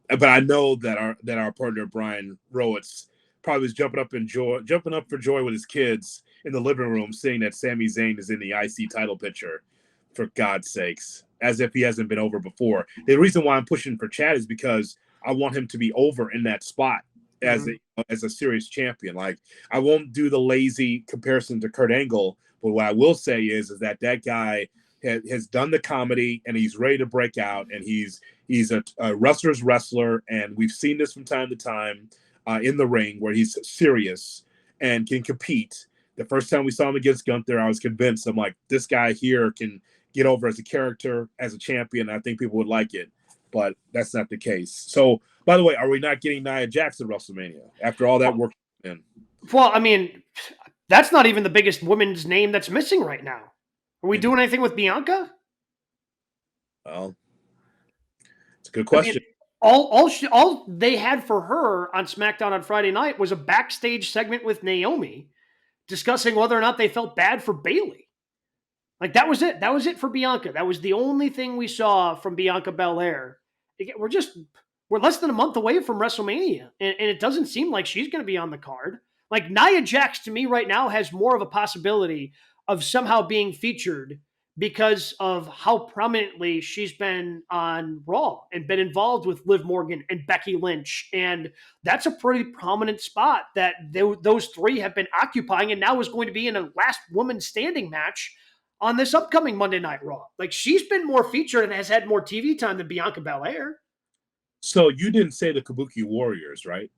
But I know that our partner Brian Rowitz probably was jumping up for joy with his kids in the living room, seeing that Sami Zayn is in the IC title picture. For God's sakes, as if he hasn't been over before. The reason why I'm pushing for Chad is because I want him to be over in that spot as a serious champion. Like, I won't do the lazy comparison to Kurt Angle, but what I will say is that guy has done the comedy and he's ready to break out, and he's a wrestler's wrestler, and we've seen this from time to time in the ring where he's serious and can compete. The first time we saw him against Gunther, I was convinced. I'm like, this guy here can get over as a character, as a champion. I think people would like it, but that's not the case. So, by the way, are we not getting Nia Jax at WrestleMania after all that work? Well, I mean, that's not even the biggest women's name that's missing right now. Are we doing anything with Bianca? Well, it's a good question. I mean, all they had for her on SmackDown on Friday night was a backstage segment with Naomi discussing whether or not they felt bad for Bayley. Like, that was it. That was it for Bianca. That was the only thing we saw from Bianca Belair. We're less than a month away from WrestleMania, and it doesn't seem like she's going to be on the card. Like, Nia Jax, to me right now, has more of a possibility of somehow being featured because of how prominently she's been on Raw and been involved with Liv Morgan and Becky Lynch. And that's a pretty prominent spot that those three have been occupying, and now is going to be in a last woman standing match on this upcoming Monday Night Raw. Like, she's been more featured and has had more TV time than Bianca Belair. So you didn't say the Kabuki Warriors, right?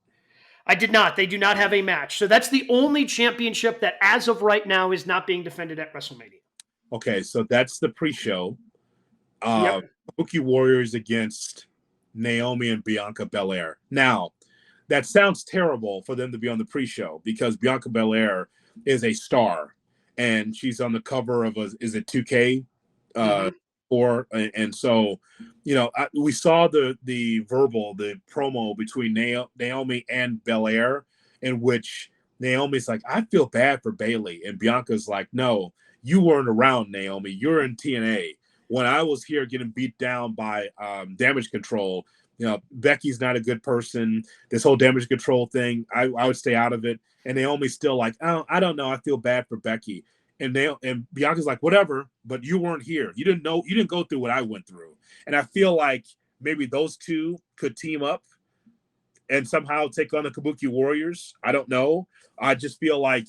I did not. They do not have a match. So that's the only championship that, as of right now, is not being defended at WrestleMania. Okay, so that's the pre-show. Kabuki Warriors against Naomi and Bianca Belair. Now, that sounds terrible for them to be on the pre-show because Bianca Belair is a star. And she's on the cover of is it 2K? And so, we saw the promo between Naomi and Belair, in which Naomi's like, I feel bad for Bayley, and Bianca's like, no, you weren't around, Naomi. You're in TNA. When I was here getting beat down by Damage Control, Becky's not a good person. This whole Damage Control thing, I would stay out of it. And Naomi's still like, I don't know. I feel bad for Becky. And Bianca's like, whatever, but you weren't here. You didn't know. You didn't go through what I went through. And I feel like maybe those two could team up and somehow take on the Kabuki Warriors. I don't know. I just feel like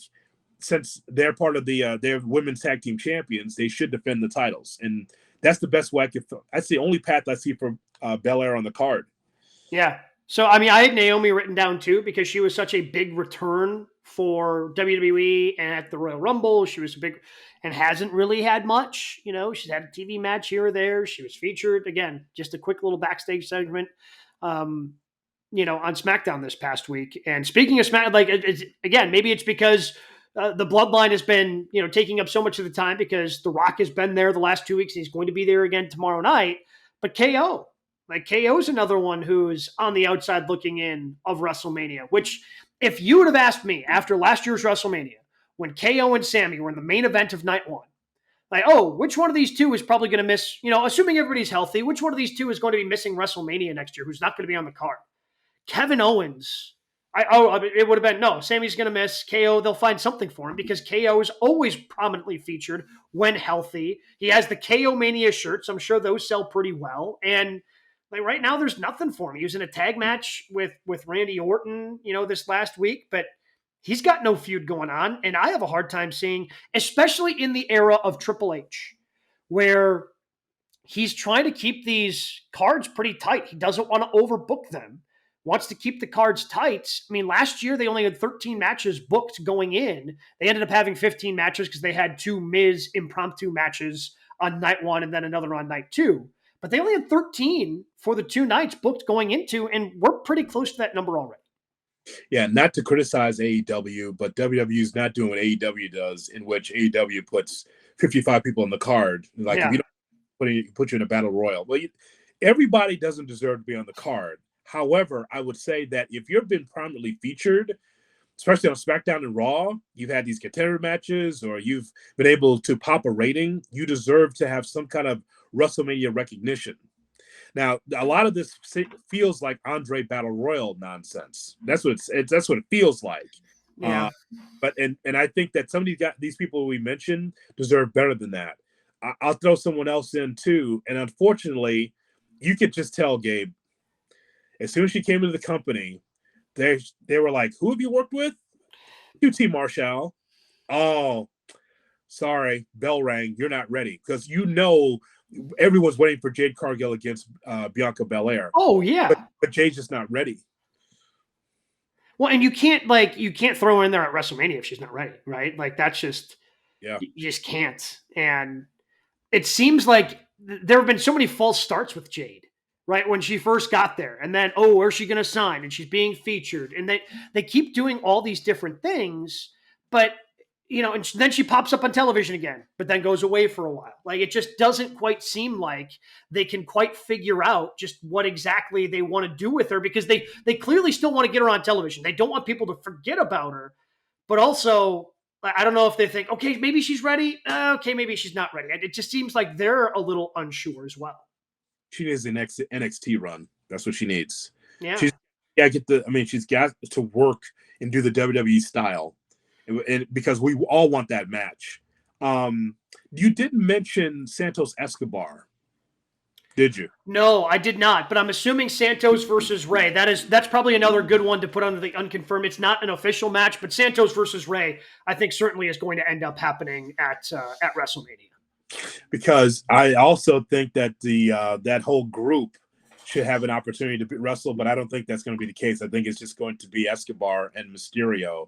since they're part of their women's tag team champions, they should defend the titles. And that's the best way that's the only path I see for Belair on the card. Yeah. So, I mean, I had Naomi written down too because she was such a big return for WWE, and at the Royal Rumble, she was and hasn't really had much. She's had a TV match here or there. She was featured again, just a quick little backstage segment, on SmackDown this past week. And speaking of SmackDown, again, maybe it's because the Bloodline has been, taking up so much of the time because The Rock has been there the last 2 weeks. And he's going to be there again tomorrow night. But KO. KO is another one who's on the outside looking in of WrestleMania, which if you would have asked me after last year's WrestleMania, when KO and Sami were in the main event of night one, which one of these two is probably going to miss, assuming everybody's healthy, which one of these two is going to be missing WrestleMania next year, who's not going to be on the card? Kevin Owens. It would have been, no, Sami's going to miss. KO, they'll find something for him because KO is always prominently featured when healthy. He has the KO Mania shirts. I'm sure those sell pretty well. And right now, there's nothing for him. He was in a tag match with Randy Orton, this last week, but he's got no feud going on. And I have a hard time seeing, especially in the era of Triple H, where he's trying to keep these cards pretty tight. He doesn't want to overbook them, wants to keep the cards tight. I mean, last year, they only had 13 matches booked going in. They ended up having 15 matches because they had 2 Miz impromptu matches on night one and then another on night 2. But they only had 13 for the 2 nights booked going into, and we're pretty close to that number already. Yeah, not to criticize AEW, but WWE is not doing what AEW does, in which AEW puts 55 people on the card. If you don't put you in a battle royal. Well, everybody doesn't deserve to be on the card. However, I would say that if you've been prominently featured, especially on SmackDown and Raw, you've had these contender matches or you've been able to pop a rating, you deserve to have some kind of WrestleMania recognition. Now, a lot of this feels like Andre Battle Royal nonsense. That's what it feels like. Yeah. Uh, but I think that some of these people we mentioned deserve better than that. I'll throw someone else in too, and unfortunately, you could just tell Gabe as soon as she came into the company, they were like, "Who have you worked with?" QT Marshall. Oh, sorry, bell rang. You're not ready because everyone's waiting for Jade Cargill against Bianca Belair, Oh yeah. but Jade's just not ready. Well, and you can't throw her in there at WrestleMania if she's not ready, right? Like that's just Yeah, you just can't. And it seems like there have been so many false starts with Jade, right? When she first got there, and then where's she going to sign? And she's being featured, and they keep doing all these different things, but and then she pops up on television again, but then goes away for a while. Like it just doesn't quite seem like they can quite figure out just what exactly they want to do with her because they clearly still want to get her on television. They don't want people to forget about her, but also I don't know if they think, okay, maybe she's ready. Okay, maybe she's not ready. It just seems like they're a little unsure as well. she needs an NXT run. That's what she needs. Yeah. She's she's got to work and do the WWE style, and because we all want that match. You didn't mention Santos Escobar, did you? No, I did not, but I'm assuming Santos versus Ray. That's probably another good one to put under the unconfirmed. It's not an official match, but Santos versus Ray, I think certainly is going to end up happening at WrestleMania. Because I also think that that whole group should have an opportunity to wrestle, but I don't think that's going to be the case. I think it's just going to be Escobar and Mysterio,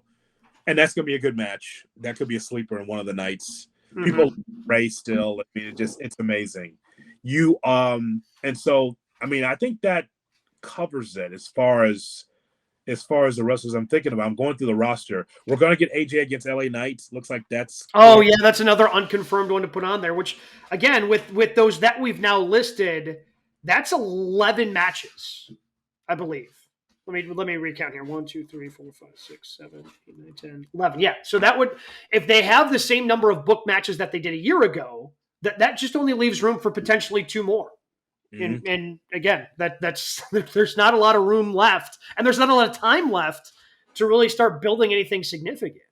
and that's going to be a good match. That could be a sleeper in one of the nights. Mm-hmm. People Ray still. I mean, it's amazing. And so I think that covers it as far as the wrestlers I'm thinking about. I'm going through the roster. We're going to get AJ against LA Knight. Looks like that's. Oh yeah, that's another unconfirmed one to put on there. Which again, with those that we've now listed, that's 11 matches, I believe. Let me recount here. 1, 2, 3, 4, 5, 6, 7, 8, 9, 10, 11. Yeah. So that would, if they have the same number of book matches that they did a year ago, that just only leaves room for potentially 2 more. Mm-hmm. And again, that's there's not a lot of room left, and there's not a lot of time left to really start building anything significant.